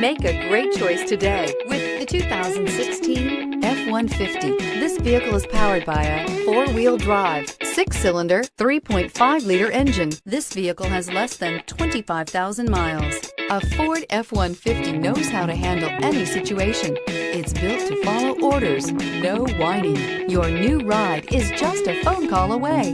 Make a great choice today with the 2016 F-150. This vehicle is powered by a four-wheel drive, six-cylinder, 3.5-liter engine. This vehicle has less than 25,000 miles. A Ford F-150 knows how to handle any situation. It's built to follow orders, no whining. Your new ride is just a phone call away.